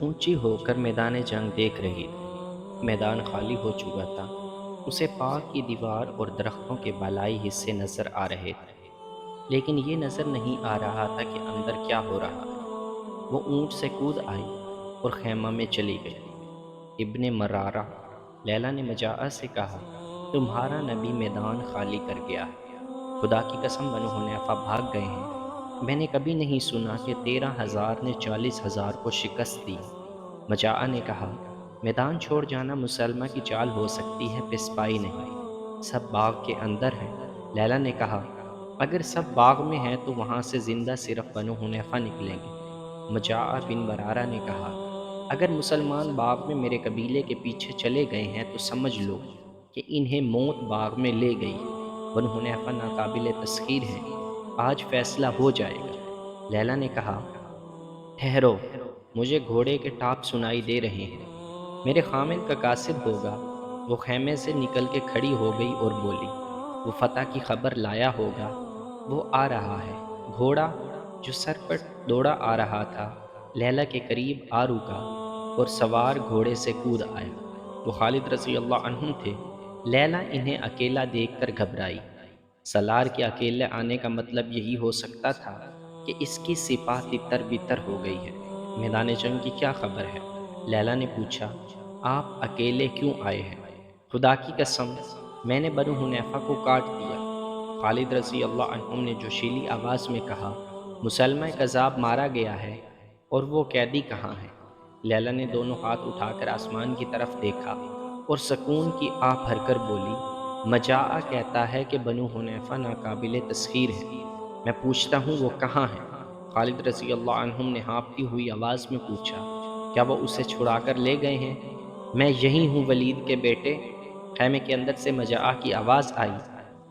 اونچی ہو کر میدان جنگ دیکھ رہی تھی۔ میدان خالی ہو چکا تھا۔ اسے پاک کی دیوار اور درختوں کے بالائی حصے نظر آ رہے تھے، لیکن یہ نظر نہیں آ رہا تھا کہ اندر کیا ہو رہا ہے۔ وہ اونٹ سے کود آئی اور خیمہ میں چلی گئی۔ ابن مرارہ لیلا نے مجاعہ سے کہا، تمہارا نبی میدان خالی کر گیا ہے۔ خدا کی قسم بنو حنیفہ بھاگ گئے ہیں۔ میں نے کبھی نہیں سنا کہ 13,000 نے 40,000 کو شکست دی۔ مجاعہ نے کہا، میدان چھوڑ جانا مسلمہ کی چال ہو سکتی ہے، پسپائی نہیں۔ سب باغ کے اندر ہیں۔ لیلا نے کہا، اگر سب باغ میں ہیں تو وہاں سے زندہ صرف بنو حنیفہ نکلیں گے۔ مجاعہ بن مرارہ نے کہا، اگر مسلمان باغ میں میرے قبیلے کے پیچھے چلے گئے ہیں تو سمجھ لو کہ انہیں موت باغ میں لے گئی ہے۔ بنو حنیفہ ناقابل تسخیر ہیں، آج فیصلہ ہو جائے گا۔ لیلا نے کہا، ٹھہرو، مجھے گھوڑے کے ٹاپ سنائی دے رہے ہیں، میرے خامد کا قاصد ہوگا۔ وہ خیمے سے نکل کے کھڑی ہو گئی اور بولی، وہ فتح کی خبر لایا ہوگا، وہ آ رہا ہے۔ گھوڑا جو سر پر دوڑا آ رہا تھا لیلا کے قریب آ رکا اور سوار گھوڑے سے کود آیا۔ وہ خالد رضی اللہ عنہ تھے۔ لیلا انہیں اکیلا دیکھ کر گھبرائی۔ سالار کے اکیلے آنے کا مطلب یہی ہو سکتا تھا کہ اس کی سپاہ تتر بتر ہو گئی ہے۔ میدان جنگ کی کیا خبر ہے؟ لیلا نے پوچھا، آپ اکیلے کیوں آئے ہیں؟ خدا کی قسم، میں نے بنو حنیفہ کو کاٹ دیا۔ خالد رضی اللہ عنہ نے جوشیلی آواز میں کہا، مسلمہ کذاب مارا گیا ہے، اور وہ قیدی کہاں ہے؟ لیلا نے دونوں ہاتھ اٹھا کر آسمان کی طرف دیکھا اور سکون کی آہ بھر کر بولی، مجاعہ کہتا ہے کہ بنو حنیفہ ناقابل تسخیر ہے۔ میں پوچھتا ہوں وہ کہاں ہے؟ خالد رضی اللہ عنہم نے ہانپتی ہوئی آواز میں پوچھا، کیا وہ اسے چھڑا کر لے گئے ہیں؟ میں یہی ہوں ولید کے بیٹے۔ خیمے کے اندر سے مجاعہ کی آواز آئی،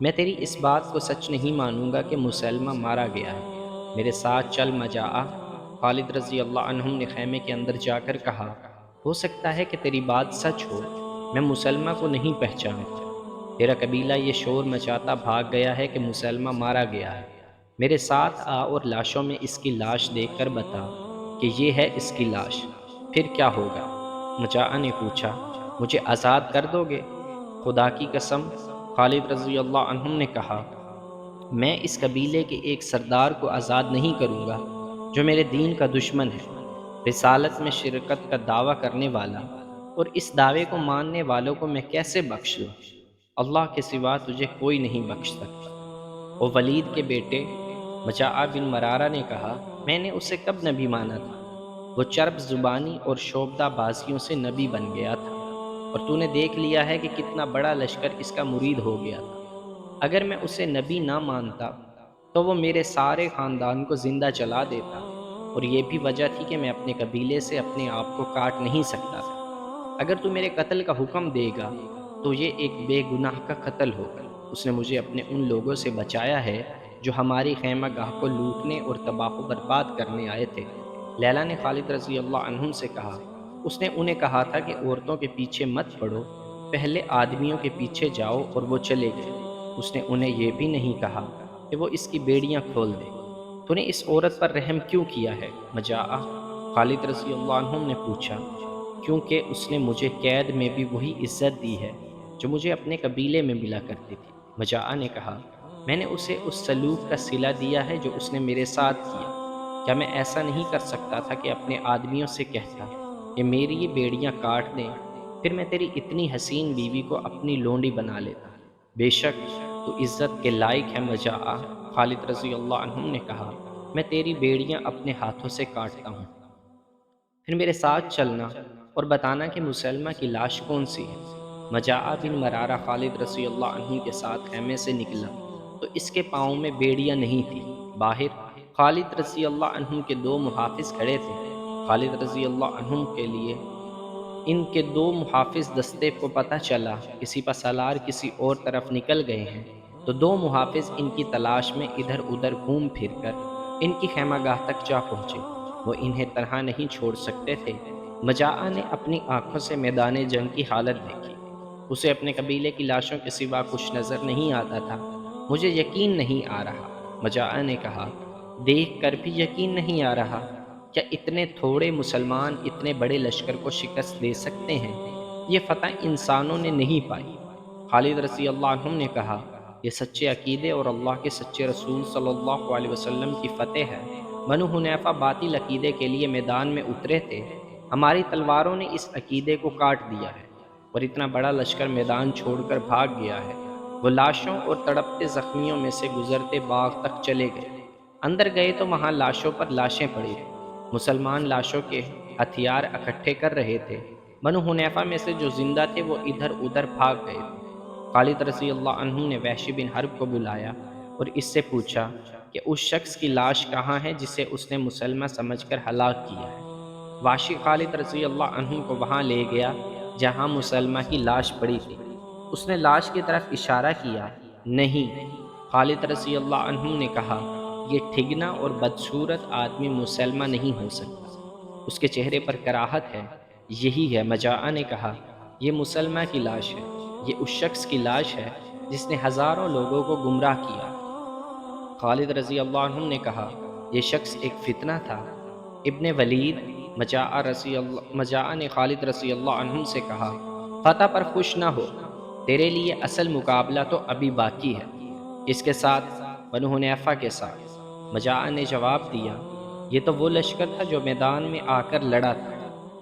میں تیری اس بات کو سچ نہیں مانوں گا کہ مسلمہ مارا گیا ہے۔ میرے ساتھ چل مجاعہ۔ خالد رضی اللہ عنہم نے خیمے کے اندر جا کر کہا، ہو سکتا ہے کہ تیری بات سچ ہو، میں مسلمہ کو نہیں پہچانتا۔ تیرا قبیلہ یہ شور مچاتا بھاگ گیا ہے کہ مسلمہ مارا گیا ہے۔ میرے ساتھ آ اور لاشوں میں اس کی لاش دیکھ کر بتا کہ یہ ہے اس کی لاش، پھر کیا ہوگا؟ مجاعہ نے پوچھا، مجھے آزاد کر دو گے؟ خدا کی قسم، خالد رضی اللہ عنہم نے کہا، میں اس قبیلے کے ایک سردار کو آزاد نہیں کروں گا جو میرے دین کا دشمن ہے، رسالت میں شرکت کا دعویٰ کرنے والا، اور اس دعوے کو ماننے والوں کو میں کیسے بخش دوں؟ اللہ کے سوا تجھے کوئی نہیں بخش سکتا۔ او ولید کے بیٹے، مجاعہ بن مرارہ نے کہا، میں نے اسے کب نبی مانا تھا؟ وہ چرب زبانی اور شعبدہ بازیوں سے نبی بن گیا تھا، اور تو نے دیکھ لیا ہے کہ کتنا بڑا لشکر اس کا مرید ہو گیا تھا۔ اگر میں اسے نبی نہ مانتا تو وہ میرے سارے خاندان کو زندہ جلا دیتا، اور یہ بھی وجہ تھی کہ میں اپنے قبیلے سے اپنے آپ کو کاٹ نہیں سکتا تھا۔ اگر تو میرے قتل کا حکم دے گا تو یہ ایک بے گناہ کا قتل ہوگا۔ اس نے مجھے اپنے ان لوگوں سے بچایا ہے جو ہماری خیمہ گاہ کو لوٹنے اور تباہ و برباد کرنے آئے تھے۔ لیلا نے خالد رضی اللہ عنہم سے کہا، اس نے انہیں کہا تھا کہ عورتوں کے پیچھے مت پڑو، پہلے آدمیوں کے پیچھے جاؤ، اور وہ چلے گئے۔ اس نے انہیں یہ بھی نہیں کہا کہ وہ اس کی بیڑیاں کھول دے۔ تو نے اس عورت پر رحم کیوں کیا ہے؟ مجاعہ، خالد رضی اللہ عنہم نے پوچھا، کیونکہ اس نے مجھے قید میں بھی وہی عزت دی ہے جو مجھے اپنے قبیلے میں ملا کرتی تھی۔ مجاعہ نے کہا، میں نے اسے اس سلوک کا صلہ دیا ہے جو اس نے میرے ساتھ کیا۔ کیا میں ایسا نہیں کر سکتا تھا کہ اپنے آدمیوں سے کہتا کہ میری یہ بیڑیاں کاٹ دیں، پھر میں تیری اتنی حسین بیوی کو اپنی لونڈی بنا لیتا؟ بے شک تو عزت کے لائق ہے مجاعہ۔ خالد رضی اللہ عنہم نے کہا، میں تیری بیڑیاں اپنے ہاتھوں سے کاٹتا ہوں، پھر میرے ساتھ چلنا اور بتانا کہ مسلمہ کی لاش کون سی ہے۔ مجاعہ بن مرارہ خالد رضی اللہ عنہ کے ساتھ خیمے سے نکلا تو اس کے پاؤں میں بیڑیاں نہیں تھیں۔ باہر خالد رضی اللہ عنہ کے دو محافظ کھڑے تھے۔ خالد رضی اللہ عنہ کے لیے ان کے دو محافظ دستے کو پتہ چلا کہ سپہ سالار کسی اور طرف نکل گئے ہیں، تو دو محافظ ان کی تلاش میں ادھر ادھر گھوم پھر کر ان کی خیمہ گاہ تک جا پہنچے۔ وہ انہیں تنہا نہیں چھوڑ سکتے تھے۔ مجاعہ نے اپنی آنکھوں سے میدان جنگ کی حالت دیکھی۔ اسے اپنے قبیلے کی لاشوں کے سوا کچھ نظر نہیں آتا تھا۔ مجھے یقین نہیں آ رہا، مجاعہ نے کہا، دیکھ کر بھی یقین نہیں آ رہا؟ کیا اتنے تھوڑے مسلمان اتنے بڑے لشکر کو شکست دے سکتے ہیں؟ یہ فتح انسانوں نے نہیں پائی۔ خالد رضی اللہ عنہ نے کہا، یہ سچے عقیدے اور اللہ کے سچے رسول صلی اللہ علیہ وسلم کی فتح ہے۔ بنو حنیفہ باطل عقیدے کے لیے میدان میں اترے تھے، ہماری تلواروں نے اس عقیدے کو کاٹ دیا ہے اور اتنا بڑا لشکر میدان چھوڑ کر بھاگ گیا ہے۔ وہ لاشوں اور تڑپتے زخمیوں میں سے گزرتے باغ تک چلے گئے۔ اندر گئے تو وہاں لاشوں پر لاشیں پڑی تھیں۔ مسلمان لاشوں کے ہتھیار اکٹھے کر رہے تھے۔ بنو حنیفہ میں سے جو زندہ تھے وہ ادھر ادھر بھاگ گئے تھے۔ خالد رضی اللہ عنہ نے وحشی بن حرب کو بلایا اور اس سے پوچھا کہ اس شخص کی لاش کہاں ہے جسے اس نے مسلمہ سمجھ کر ہلاک کیا ہے۔ وحشی خالد رضی اللہ عنہ کو وہاں لے گیا جہاں مسلمہ کی لاش پڑی تھی۔ اس نے لاش کی طرف اشارہ کیا، نہیں۔ خالد رضی اللہ عنہ نے کہا، یہ ٹھگنا اور بدصورت آدمی مسلمہ نہیں ہو سکتا، اس کے چہرے پر کراہت ہے۔ یہی ہے۔ مجاعہ نے کہا، یہ مسلمہ کی لاش ہے، یہ اس شخص کی لاش ہے جس نے ہزاروں لوگوں کو گمراہ کیا۔ خالد رضی اللہ عنہ نے کہا، یہ شخص ایک فتنہ تھا۔ ابن ولید مجاعہ نے خالد رضی اللہ عنہ سے کہا، فتح پر خوش نہ ہو، تیرے لیے اصل مقابلہ تو ابھی باقی ہے۔ اس کے ساتھ؟ بنو حنیفہ کے ساتھ۔ مجاعہ نے جواب دیا، یہ تو وہ لشکر تھا جو میدان میں آ کر لڑا تھا،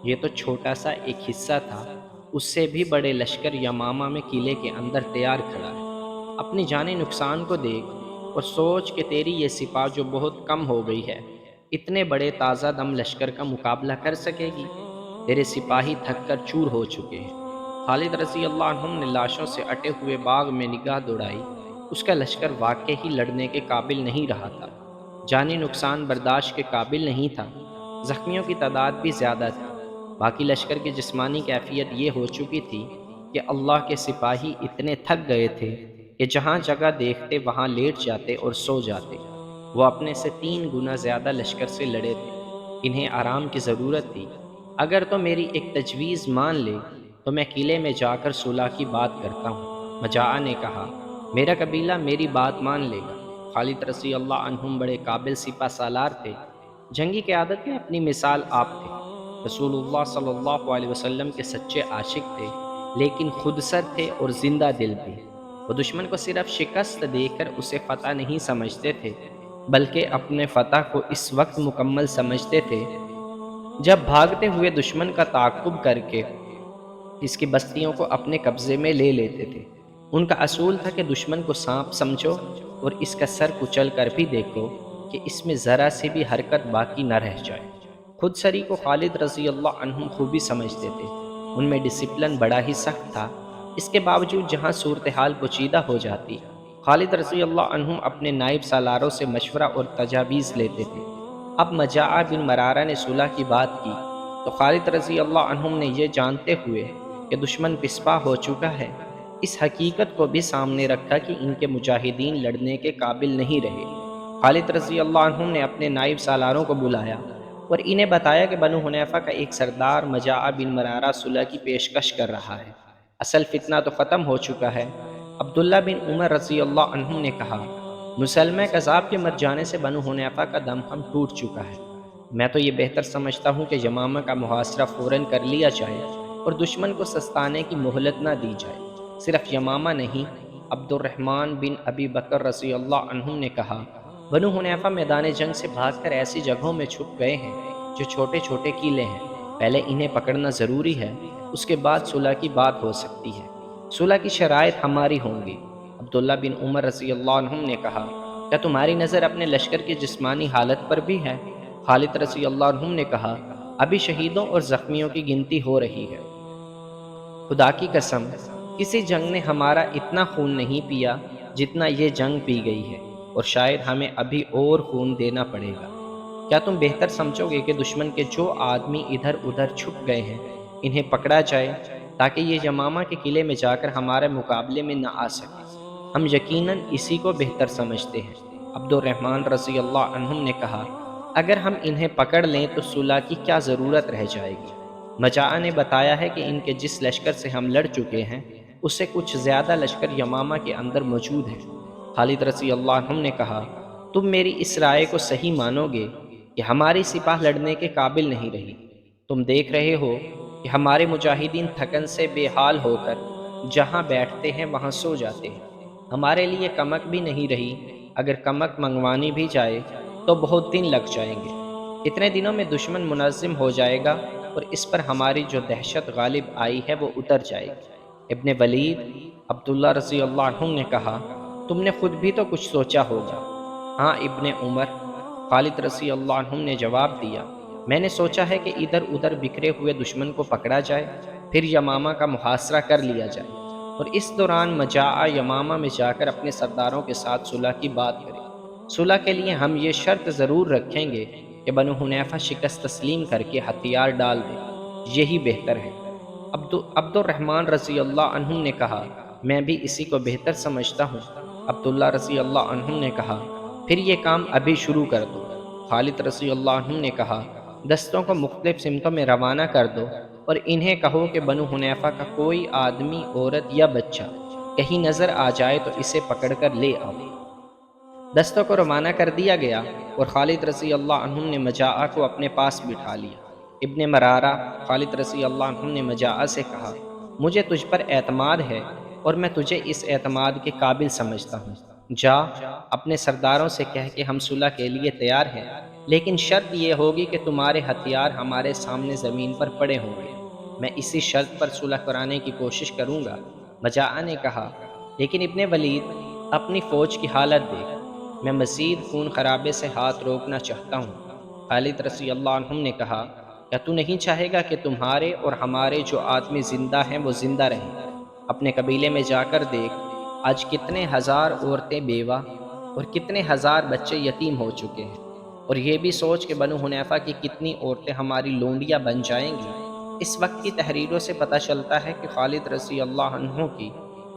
یہ تو چھوٹا سا ایک حصہ تھا، اس سے بھی بڑے لشکر یمامہ میں قلعے کے اندر تیار کھڑا ہے۔ اپنی جانی نقصان کو دیکھ اور سوچ کہ تیری یہ سپاہ جو بہت کم ہو گئی ہے، اتنے بڑے تازہ دم لشکر کا مقابلہ کر سکے گی؟ تیرے سپاہی تھک کر چور ہو چکے ہیں۔ خالد رضی اللہ عنہ نے لاشوں سے اٹے ہوئے باغ میں نگاہ دوڑائی۔ اس کا لشکر واقعی ہی لڑنے کے قابل نہیں رہا تھا، جانی نقصان برداشت کے قابل نہیں تھا، زخمیوں کی تعداد بھی زیادہ تھی۔ باقی لشکر کی جسمانی کیفیت یہ ہو چکی تھی کہ اللہ کے سپاہی اتنے تھک گئے تھے کہ جہاں جگہ دیکھتے وہاں لیٹ جاتے اور سو جاتے۔ وہ اپنے سے 3 گنا زیادہ لشکر سے لڑے تھے، انہیں آرام کی ضرورت تھی۔ اگر تو میری ایک تجویز مان لے تو میں قلعے میں جا کر صلح کی بات کرتا ہوں۔ مجاعہ نے کہا، میرا قبیلہ میری بات مان لے گا۔ خالد رضی اللہ عنہم بڑے قابل سپہ سالار تھے، جنگی قیادت میں اپنی مثال آپ تھے، رسول اللہ صلی اللہ علیہ وسلم کے سچے عاشق تھے، لیکن خود سر تھے اور زندہ دل بھی۔ وہ دشمن کو صرف شکست دے کر اسے فتح نہیں سمجھتے تھے، بلکہ اپنے فتح کو اس وقت مکمل سمجھتے تھے جب بھاگتے ہوئے دشمن کا تعاقب کر کے اس کی بستیوں کو اپنے قبضے میں لے لیتے تھے۔ ان کا اصول تھا کہ دشمن کو سانپ سمجھو اور اس کا سر کچل کر بھی دیکھو کہ اس میں ذرا سی بھی حرکت باقی نہ رہ جائے۔ خود سری کو خالد رضی اللہ عنہ خوبی سمجھتے تھے، ان میں ڈسپلن بڑا ہی سخت تھا۔ اس کے باوجود جہاں صورتحال پیچیدہ ہو جاتی، خالد رضی اللہ عنہ اپنے نائب سالاروں سے مشورہ اور تجاویز لیتے تھے۔ اب مجاعہ بن مرارہ نے صلح کی بات کی تو خالد رضی اللہ عنہ نے یہ جانتے ہوئے کہ دشمن پسپا ہو چکا ہے، اس حقیقت کو بھی سامنے رکھا کہ ان کے مجاہدین لڑنے کے قابل نہیں رہے۔ خالد رضی اللہ عنہ نے اپنے نائب سالاروں کو بلایا اور انہیں بتایا کہ بنو حنیفہ کا ایک سردار مجاعہ بن مرارہ صلح کی پیشکش کر رہا ہے، اصل فتنہ تو ختم ہو چکا ہے۔ عبداللہ بن عمر رضی اللہ عنہ نے کہا، مسلمہ کذاب کے مر جانے سے بنو حنیفہ کا دم ہم ٹوٹ چکا ہے۔ میں تو یہ بہتر سمجھتا ہوں کہ یمامہ کا محاصرہ فوراً کر لیا جائے اور دشمن کو سستانے کی مہلت نہ دی جائے۔ صرف یمامہ نہیں، عبد الرحمن بن ابی بکر رضی اللہ عنہ نے کہا، بنو حنیفہ میدان جنگ سے بھاگ کر ایسی جگہوں میں چھپ گئے ہیں جو چھوٹے چھوٹے قلعے ہیں، پہلے انہیں پکڑنا ضروری ہے، اس کے بعد صلح کی بات ہو سکتی ہے، صلح کی شرائط ہماری ہوں گی۔ عبداللہ بن عمر رضی اللہ عنہ نے کہا، کیا تمہاری نظر اپنے لشکر کی جسمانی حالت پر بھی ہے؟ خالد رضی اللہ عنہ نے کہا، ابھی شہیدوں اور زخمیوں کی گنتی ہو رہی ہے۔ خدا کی قسم، کسی جنگ نے ہمارا اتنا خون نہیں پیا جتنا یہ جنگ پی گئی ہے، اور شاید ہمیں ابھی اور خون دینا پڑے گا۔ کیا تم بہتر سمجھو گے کہ دشمن کے جو آدمی ادھر ادھر چھپ گئے ہیں انہیں پکڑا جائے تاکہ یہ یمامہ کے قلعے میں جا کر ہمارے مقابلے میں نہ آ سکے؟ ہم یقیناً اسی کو بہتر سمجھتے ہیں۔ عبد الرحمن رضی اللہ عنہ نے کہا، اگر ہم انہیں پکڑ لیں تو صلح کی کیا ضرورت رہ جائے گی؟ مجاعہ نے بتایا ہے کہ ان کے جس لشکر سے ہم لڑ چکے ہیں اس سے کچھ زیادہ لشکر یمامہ کے اندر موجود ہے۔ خالد رضی اللہ عنہ نے کہا، تم میری اس رائے کو صحیح مانو گے کہ ہماری سپاہ لڑنے کے قابل نہیں رہی۔ تم دیکھ رہے ہو کہ ہمارے مجاہدین تھکن سے بے حال ہو کر جہاں بیٹھتے ہیں وہاں سو جاتے ہیں۔ ہمارے لیے کمک بھی نہیں رہی، اگر کمک منگوانی بھی جائے تو بہت دن لگ جائیں گے۔ اتنے دنوں میں دشمن منظم ہو جائے گا اور اس پر ہماری جو دہشت غالب آئی ہے وہ اتر جائے گی۔ ابن ولید عبداللہ رضی اللہ عنہ نے کہا، تم نے خود بھی تو کچھ سوچا ہوگا۔ ہاں ابن عمر، خالد رضی اللہ عنہ نے جواب دیا، میں نے سوچا ہے کہ ادھر ادھر بکھرے ہوئے دشمن کو پکڑا جائے، پھر یمامہ کا محاصرہ کر لیا جائے اور اس دوران مجاعہ یمامہ میں جا کر اپنے سرداروں کے ساتھ صلح کی بات کریں۔ صلح کے لیے ہم یہ شرط ضرور رکھیں گے کہ بنو حنیفہ شکست تسلیم کر کے ہتھیار ڈال دے، یہی بہتر ہے۔ عبد الرحمن رضی اللہ عنہ نے کہا، میں بھی اسی کو بہتر سمجھتا ہوں۔ عبداللہ رضی اللہ عنہ نے کہا، پھر یہ کام ابھی شروع کر دو۔ خالد رضی اللہ عنہ نے کہا، دستوں کو مختلف سمتوں میں روانہ کر دو اور انہیں کہو کہ بنو حنیفہ کا کوئی آدمی، عورت یا بچہ کہیں نظر آ جائے تو اسے پکڑ کر لے آؤ۔ دستوں کو روانہ کر دیا گیا اور خالد رضی اللہ عنہ نے مجاعہ کو اپنے پاس بٹھا لیا۔ ابن مرارہ خالد رضی اللہ عنہ نے مجاعہ سے کہا، مجھے تجھ پر اعتماد ہے اور میں تجھے اس اعتماد کے قابل سمجھتا ہوں۔ جا اپنے سرداروں سے کہہ کہ ہم صلح کے لیے تیار ہیں، لیکن شرط یہ ہوگی کہ تمہارے ہتھیار ہمارے سامنے زمین پر پڑے ہوں گے۔ میں اسی شرط پر صلح کرانے کی کوشش کروں گا۔ مجاعہ نے کہا، لیکن ابن ولید، اپنی فوج کی حالت دیکھ، میں مزید خون خرابے سے ہاتھ روکنا چاہتا ہوں۔ خالد رضی اللہ عنہ نے کہا، کیا تو نہیں چاہے گا کہ تمہارے اور ہمارے جو آدمی زندہ ہیں وہ زندہ رہیں؟ اپنے قبیلے میں جا کر دیکھ، آج کتنے ہزار عورتیں بیوہ اور کتنے ہزار بچے یتیم ہو چکے ہیں، اور یہ بھی سوچ کہ بنو حنیفہ کی کتنی عورتیں ہماری لونڈیاں بن جائیں گی۔ اس وقت کی تحریروں سے پتہ چلتا ہے کہ خالد رضی اللہ عنہ کی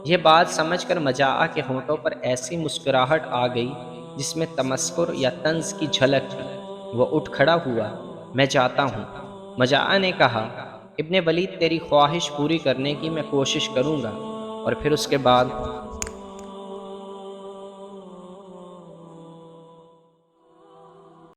یہ بات سمجھ کر مجاعہ کے ہونٹوں پر ایسی مسکراہٹ آ گئی جس میں تمسخر یا طنز کی جھلک تھی۔ وہ اٹھ کھڑا ہوا، میں جاتا ہوں۔ مجاعہ نے کہا، ابن ولید، تیری خواہش پوری کرنے کی میں کوشش کروں گا، اور پھر اس کے بعد